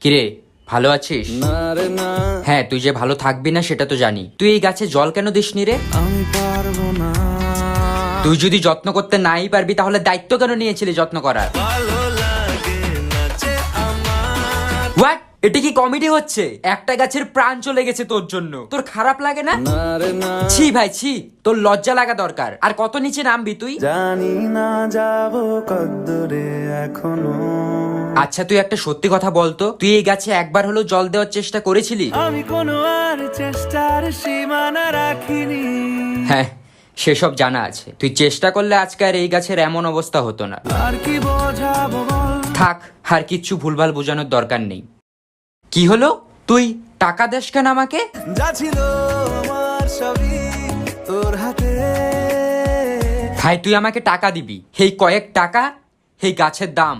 কিরে, ভালো আছিস? হ্যাঁ, তুই যে ভালো থাকবি না সেটা তো জানি। তুই এই গাছে জল কেন দিসনি রে? আমি পারবো না। তুই যদি যত্ন করতে নাই পারবি তাহলে দায়িত্ব কেন নিয়েছিলি যত্ন করার? ভালো লাগে না যে আমার। হোয়াট? এটা কি কমেডি হচ্ছে? একটা গাছের প্রাণ চলে গেছে তোর জন্য, তোর খারাপ লাগে না? না রে না, ছি ভাই ছি, তোর লজ্জা লাগা দরকার। আর কত নিচে নামবি তুই? জানি না যাবো কদ্দূরে এখনো। আচ্ছা তুই একটা সত্যি কথা বলতো, তুই এই গাছে একবার হলেও জল দেওয়ার চেষ্টা করেছিলি? আমি কোনো আর চেষ্টার সীমানা রাখিনি। হ্যাঁ, সেসব জানা আছে। তুই চেষ্টা করলে আজকে আর এই গাছের এমন অবস্থা হতো না। আর কি বোঝাবো বল। থাক, আর কিচ্ছু ভুলভাল বোঝানোর দরকার নেই। কি হলো? তুই টাকা দেস কেন আমাকে? যা ছিল আমার সবই তোর হাতে। ভাই তুই আমাকে টাকা দিবি, এই কয়েক টাকা এই গাছের দাম।